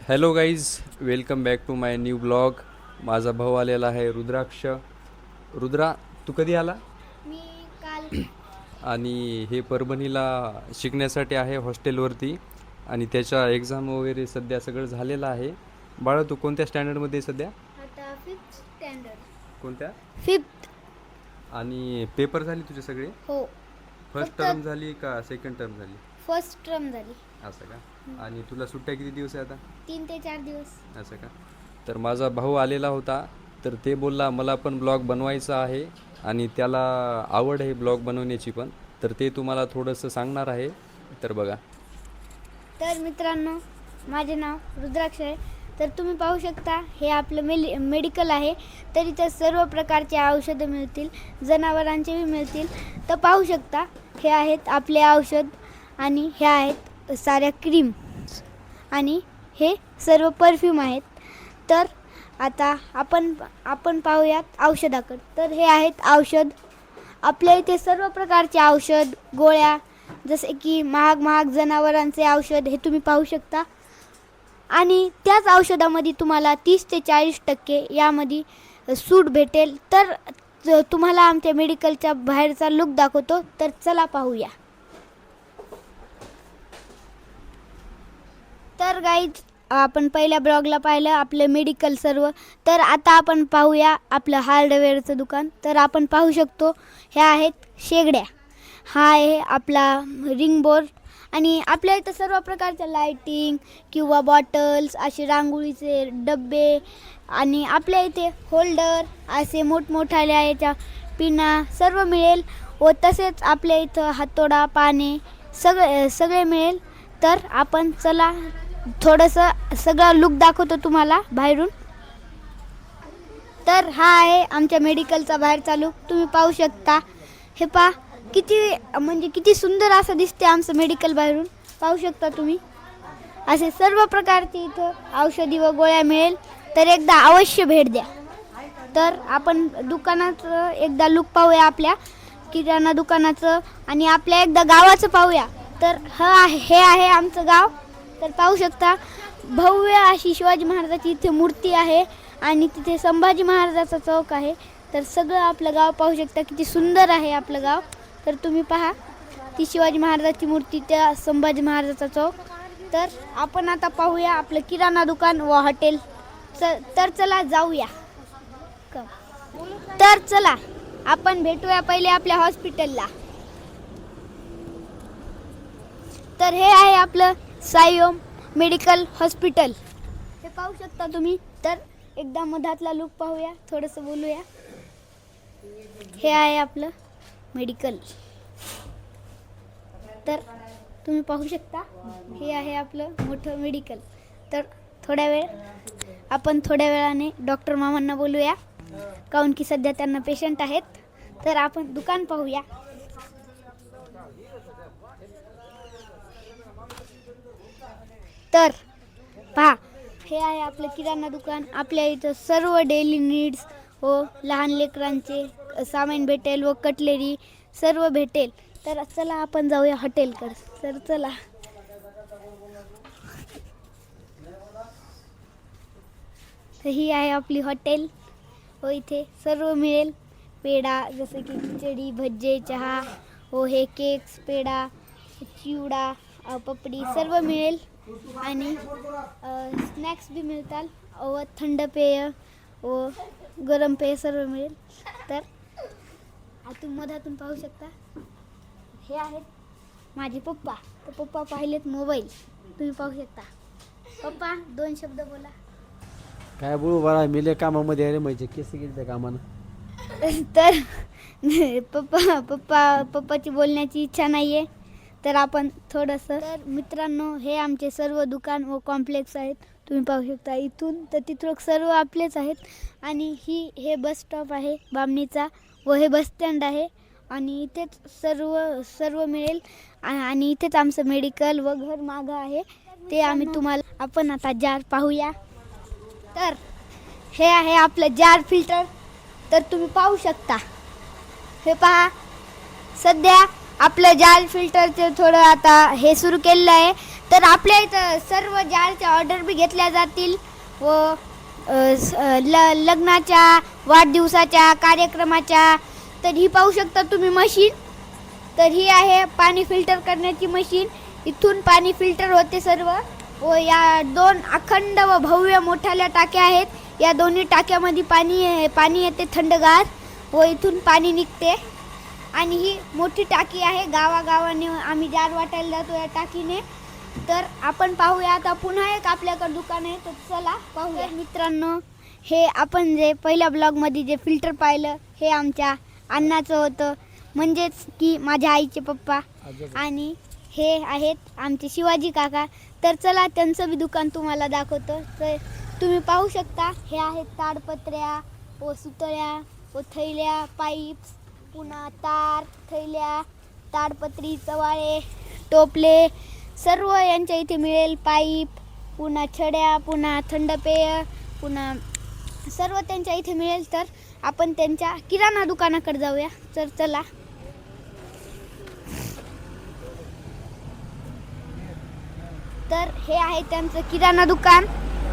Hello guys, welcome back to my new blog. माझा भाऊ आलेला आहे रुद्राक्ष. रुद्रा, तू कधी आला? मी काल. आणि हे परभणीला शिकण्यासाठी आहे हॉस्टेलवरती. आणि त्याच्या एक्झाम वगैरे सध्या सगळं झालेलं आहे. बाळा, तू कोणत्या स्टँडर्डमध्ये आहे सध्या? आता फिफ्थ स्टँडर्ड. कोणत्या? फिफ्थ. आणि पेपर झाले तुझे सगळे? हो. फर्स्ट फक्त टर्म झाली का सेकंड टर्म झाली? फर्स्ट टर्म झाली. असं का? आणि तुला सुट्ट्या किती दिवस आहे आता? 3 ते 4 दिवस. असं का? तर माझा भाऊ आलेला होता, तर ते बोलला मला पण ब्लॉग बनवायचा आहे आणि त्याला आवड आहे ब्लॉग बनवण्याची पण. तर ते तुम्हाला थोडंसं सांगणार आहे. तर बघा. तर मित्रांनो, माझे नाव रुद्राक्ष आहे. तर तुम्ही पाहू शकता, हे आपलं मेडिकल आहे. तर इथं सर्व प्रकारचे औषधं मिळतील, जनावरांचे बी मिळतील. तर पाहू शकता, हे आहेत आपले औषध आणि हे आहेत साऱ्या क्रीम आणि हे सर्व परफ्यूम आहेत. तर आता आपण पाहूयात औषधाकडे. तर हे आहेत औषध. आपल्या इथे सर्व प्रकारचे औषध, गोळ्या, जसे की महाग जनावरांचे औषध हे तुम्ही पाहू शकता. आणि त्याच औषधामध्ये तुम्हाला 30 ते 40% यामध्ये सूट भेटेल. तर तुम्हाला आमच्या मेडिकलच्या बाहेरचा लुक दाखवतो. तर चला पाहूया. तर गाईज, आपण पहिल्या ब्लॉगला पाहिलं आपलं मेडिकल सर्व. तर आता आपण पाहूया आपलं हार्डवेअरचं दुकान. तर आपण पाहू शकतो, ह्या आहेत शेगड्या, हा आहे आपला रिंग बोर्ड. आणि आपल्या इथं सर्व प्रकारच्या लाईटिंग किंवा बॉटल्स, असे रांगोळीचे डब्बे आणि आपल्या इथे होल्डर, असे मोठमोठाल्या याच्या पिना सर्व मिळेल. व तसेच आपल्या इथं हातोडा, पाने सगळे मिळेल. तर आपण चला थोडंसं सगळा लुक दाखवतो तुम्हाला बाहेरून. तर हा आहे आमच्या मेडिकलचा बाहेरचा लुक. तुम्ही पाहू शकता. हे पहा, किती सुंदर असं दिसते आमचं मेडिकल बाहेरून. पाहू शकता तुम्ही. असे सर्व प्रकारचे इथं औषधी व गोळ्या मिळेल. तर एकदा अवश्य भेट द्या. तर आपण दुकानाचं एकदा लुक पाहूया, आपल्या किराणा दुकानाचं, आणि आपल्या एकदा गावाचं पाहूया. तर हे आहे आमचं गाव. तर पाहू शकता, भव्य अशी शिवाजी महाराजाची इथे मूर्ती आहे आणि तिथे संभाजी महाराजाचा चौक आहे. तर सगळं आपलं गाव पाहू शकता, किती सुंदर आहे आपलं गाव. तर तुम्ही पहा, ती शिवाजी महाराजाची मूर्ती, त्या संभाजी महाराजाचा चौक. तर आपण आता पाहूया आपलं किराणा दुकान व हॉटेल. तर चला जाऊया. तर चला आपण भेटूया पहिले आपल्या हॉस्पिटलला. तर हे आहे आपलं साईओम मेडिकल हॉस्पिटल. हे पाहू शकता तुम्ही. तर एकदा मधातला लुक पाहूया, थोडंसं बोलूया. हे आहे आपलं मेडिकल. तर तुम्ही पाहू शकता, हे आहे आपलं मोठं मेडिकल. तर आपण थोड्या वेळाने डॉक्टर मामांना बोलूया, काऊन की सध्या त्यांना पेशंट आहेत. तर आपण दुकान पाहूया. तर पहा, हे आहे आपलं किराणा दुकान. आपल्या इथं सर्व डेली नीड्स व लहान लेकरांचे सामान भेटेल व कटलेरी सर्व भेटेल. तर चला आपण जाऊया हॉटेलकडे. तर चला. तर ही आहे आपली हॉटेल व इथे सर्व मिळेल. पेढा, जसं की खिचडी, भज्जे, चहा व हे केक्स, पेढा, चिवडा, पपडी सर्व मिळेल. आणि स्नॅक्स बी मिळतात व थंड पेय व गरम पेय सर्व मिळेल. तर आतून मधातून पाहू शकता, हे आहेत माझे पप्पा. तर पप्पा पाहिलेत मोबाईल. तुम्ही पाहू शकता. पप्पा, 2 शब्द बोला. काय बोलू बाळा, मिले कामामध्ये अरे म्हणजे केस गेली त्या कामानं. तर पप्पाची बोलण्याची इच्छा नाही आहे. तर आपण थोडंसं. तर मित्रांनो, हे आमचे सर्व दुकान व कॉम्प्लेक्स आहेत. तुम्ही पाहू शकता. इथून तर तिथून सर्व आपलेच आहेत. आणि हे बस स्टॉप आहे बामणीचा व हे बस स्टँड आहे. आणि इथेच सर्व मिळेल. आणि इथेच आमचं मेडिकल व घर मागं आहे. ते आम्ही तुम्हाला. आपण आता जार पाहूया. तर हे आहे आपलं जार फिल्टर. तर तुम्ही पाहू शकता. हे पहा, सध्या आपलं जार फिल्टरचं थोडं आता हे सुरू केलेलं आहे. तर आपल्या इथं सर्व जारच्या ऑर्डर बी घेतल्या जातील व लग्नाच्या, वाढदिवसाच्या, कार्यक्रमाच्या. तर ही पाहू शकता तुम्ही मशीन. तर ही आहे पाणी फिल्टर करण्याची मशीन. इथून पाणी फिल्टर होते सर्व. व या 2 अखंड व भव्य मोठ्याल्या टाक्या आहेत. या दोन्ही टाक्यामध्ये पाणी येते थंडगार व इथून पाणी निघते. आणि ही मोठी टाकी आहे. गावागावाने आम्ही जार वाटायला जातो या टाकीने. तर आपण पाहूया आता पुन्हा एक आपल्याकडे दुकान आहे. तर चला पाहूया मित्रांनो. हे आपण जे पहिल्या ब्लॉगमध्ये जे फिल्टर पाहिलं हे आमच्या अण्णाचं होतं, म्हणजेच की माझ्या आईचे पप्पा. आणि हे आहेत आमचे शिवाजी काका. तर चला त्यांचं बी दुकान तुम्हाला दाखवतो. तर तुम्ही पाहू शकता हे आहेत ताडपत्र्या व सुतळ्या व थैल्या, पाईप्स, पुन्हा तार, थैल्या, ताडपत्री, चवाळे, टोपले सर्व यांच्या इथे मिळेल. पाईप, पुन्हा छड्या, पुन्हा थंड पेय, पुन्हा सर्व त्यांच्या इथे मिळेल. तर आपण त्यांच्या किराणा दुकानाकडे जाऊया. तर चला. तर हे आहे त्यांचं किराणा दुकान.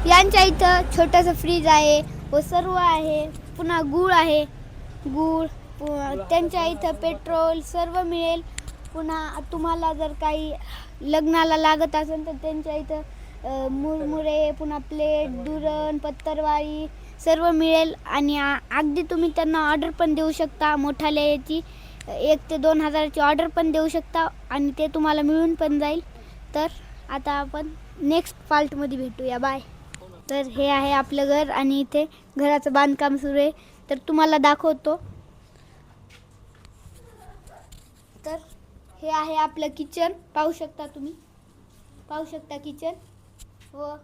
यांच्या इथं छोटंसं फ्रीज आहे व सर्व आहे. पुन्हा गूळ आहे, गूळ. त्यांच्या इथं पेट्रोल सर्व मिळेल. पुन्हा तुम्हाला जर काही लग्नाला लागत असेल तर त्यांच्या इथं मुरमुरे, पुन्हा प्लेट, दुरण, पत्तरवाळी सर्व मिळेल. आणि अगदी तुम्ही त्यांना ऑर्डर पण देऊ शकता. मोठाल्या याची 1 ते 2 हजाराची ऑर्डर पण देऊ शकता आणि ते तुम्हाला मिळून पण जाईल. तर आता आपण नेक्स्ट पार्टमध्ये भेटूया. बाय. तर हे आहे आपलं घर आणि इथे घराचं बांधकाम सुरू आहे. तर तुम्हाला दाखवतो. तर हे आहे आपलं किचन. पाहू शकता तुम्ही. पाहू शकता किचन. व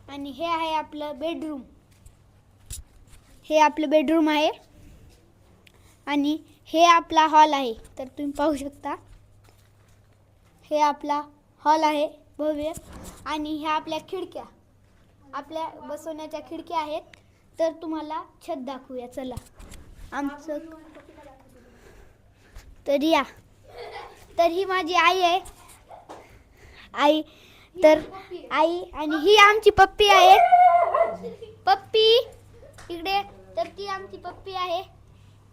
आणि हे आहे आपलं बेडरूम. हे आपलं बेडरूम आहे आणि हे आपला हॉल आहे. तर तुम्ही पाहू शकता हे आपला हॉल आहे भव्य. आणि ह्या आपल्या खिडक्या, आपल्या बसवण्याच्या खिडक्या आहेत. तर तुम्हाला छत दाखवूया. चला आमचं. तर या. तर ही माझी आई आहे. आई. तर आई आणि ही आमची पप्पी आहे. पप्पी इकडे. तर ती आमची पप्पी आहे.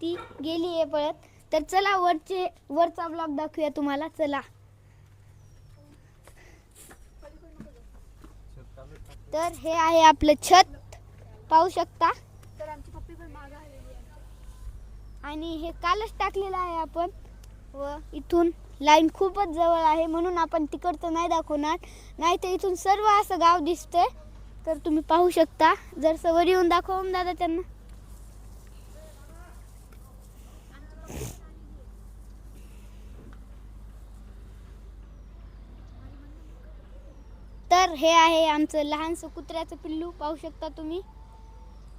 ती गेली आहे पळत. तर चला वरचा ब्लॉग दाखवूया तुम्हाला. चला. तर हे आहे आपलं छत. पाहू शकता. तर आमची पप्पी पण मागे आलेली आहे. आणि हे कालच टाकलेलं आहे आपण. व इथून लाईन खूपच जवळ आहे म्हणून आपण तिकडचं नाही दाखवणार. नाही तर इथून सर्व असं गाव दिसतंय. तर तुम्ही पाहू शकता. जर सवर येऊन दाखवा दादा त्यांना. तर हे आहे आमचं लहानसं कुत्र्याचं पिल्लू. पाहू शकता तुम्ही.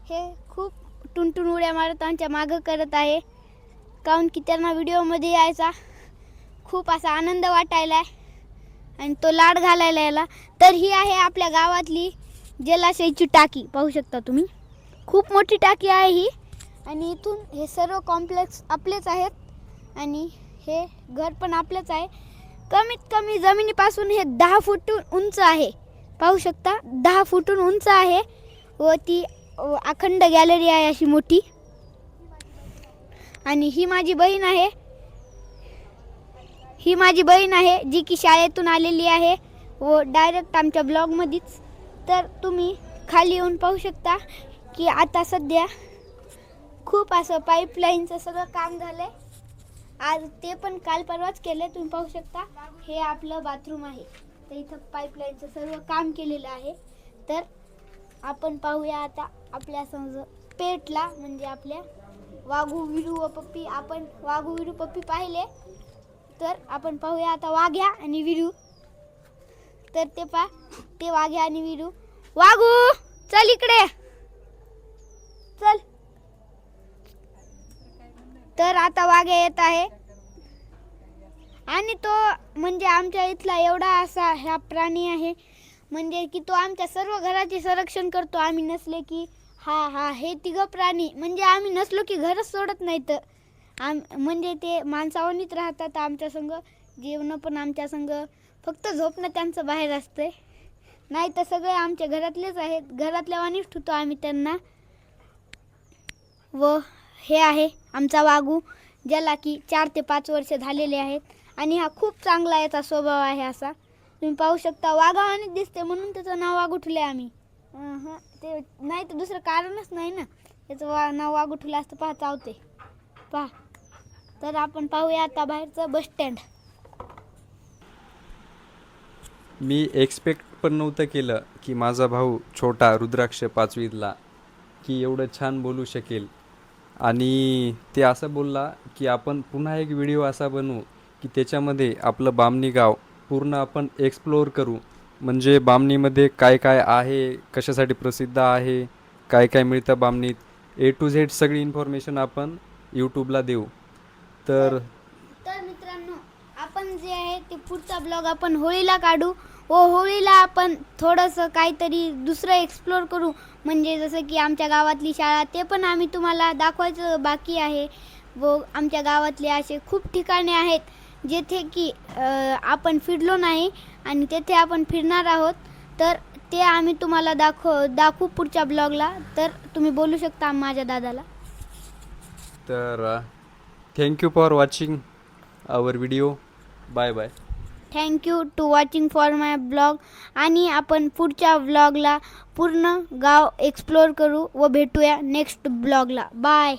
हे खूप टुनटुन उड्या मारत आमच्या मागं करत आहे. काऊन की त्यांना व्हिडिओमध्ये यायचा खूप असा आनंद वाटायला आहे आणि तो लाड घालायला याला. तर ही आहे आपल्या गावातली जलाशयाची टाकी. पाहू शकता तुम्ही. खूप मोठी टाकी आहे ही. आणि इथून हे सर्व कॉम्प्लेक्स आपलेच आहेत आणि हे घर पण आपलंच आहे. कमीत कमी जमिनीपासून हे 10 फूट उंच आहे. पाहू शकता 10 फूटून उंच आहे. व ती अखंड गॅलरी आहे अशी मोठी. आणि ही माझी बहीण आहे. ही माझी बहीण आहे जी की शाळेतून आलेली आहे व डायरेक्ट आमच्या ब्लॉगमध्येच. तर तुम्ही खाली येऊन पाहू शकता की आता सध्या खूप असं पाईपलाईनचं सगळं काम झालं आहे. आज ते पण काल परवाच केले. तुम्ही पाहू शकता हे आपलं बाथरूम आहे. तर इथं पाईपलाईनचं सर्व काम केलेलं आहे. तर आपण पाहूया आता आपल्या समज पेटला म्हणजे आपल्या वाघू, विरू व पप्पी. आपण वाघू, विरू, पप्पी पाहिले. तर आपण पाहूया आता वाघ्या आणि विरू. तर ते वाघ्या आणि विरू. वाघू चल इकडे चल. तर आता वाघ्या येत आहे आणि तो म्हणजे आमच्या इथला एवढा असा हा प्राणी आहे म्हणजे की तो आमच्या सर्व घराचे संरक्षण करतो. आम्ही नसले की हे तिघं प्राणी म्हणजे आम्ही नसलो की घरच सोडत नाही. तर म्हणजे ते माणसावणीच राहतात आमच्या संग. जेवणं पण आमच्या संग, फक्त झोपणं त्यांचं बाहेर असतंय. नाही तर सगळे आमच्या घरातलेच आहेत. घरातल्या वाणीच ठेवतो आम्ही त्यांना. व हे आहे आमचा वाघू, ज्याला की 4 ते 5 वर्ष झालेले आहेत. आणि हा खूप चांगला याचा स्वभाव आहे असा. तुम्ही पाहू शकता वाघावानीच दिसते म्हणून त्याचं नाव वाघू ठेवलं आहे आम्ही. ते नाही तर दुसरं कारणच नाही ना. त्याचं नाव वाघू ठेवलं असतं. पहा चावते पहा. तर आपण पाहूया आता बाहेरचं बस स्टँड. मी एक्सपेक्ट पण नव्हतं केलं की माझा भाऊ छोटा रुद्राक्ष 5वीतला की एवढं छान बोलू शकेल. आणि ते असं बोलला की आपण पुन्हा एक व्हिडिओ असा बनवू की त्याच्यामध्ये आपलं बामणी गाव पूर्ण आपण एक्सप्लोअर करू. म्हणजे बामणीमध्ये काय काय आहे, कशासाठी प्रसिद्ध आहे, काय काय मिळतं बामणीत, A to Z सगळी इन्फॉर्मेशन आपण यूट्यूबला देऊ. तर तर मित्रांनो, आपण जे आहे ते पुढचा ब्लॉग आपण होळीला काढू व होळीला आपण थोडंसं काहीतरी दुसरं एक्सप्लोअर करू. म्हणजे जसं की आमच्या गावातली शाळा, ते पण आम्ही तुम्हाला दाखवायचं बाकी आहे. व आमच्या गावातले असे खूप ठिकाणे आहेत जेथे की आपण फिरलो नाही आणि तेथे आपण फिरणार आहोत. तर ते आम्ही तुम्हाला दाखवू पुढच्या ब्लॉगला. तर तुम्ही बोलू शकता माझ्या दादाला. तर thank you for watching our video. Bye bye. Thank you to watching for my blog. आणि आपण पुढच्या ब्लॉगला पूर्ण गाव एक्सप्लोअर करू व भेटूया नेक्स्ट ब्लॉगला. बाय.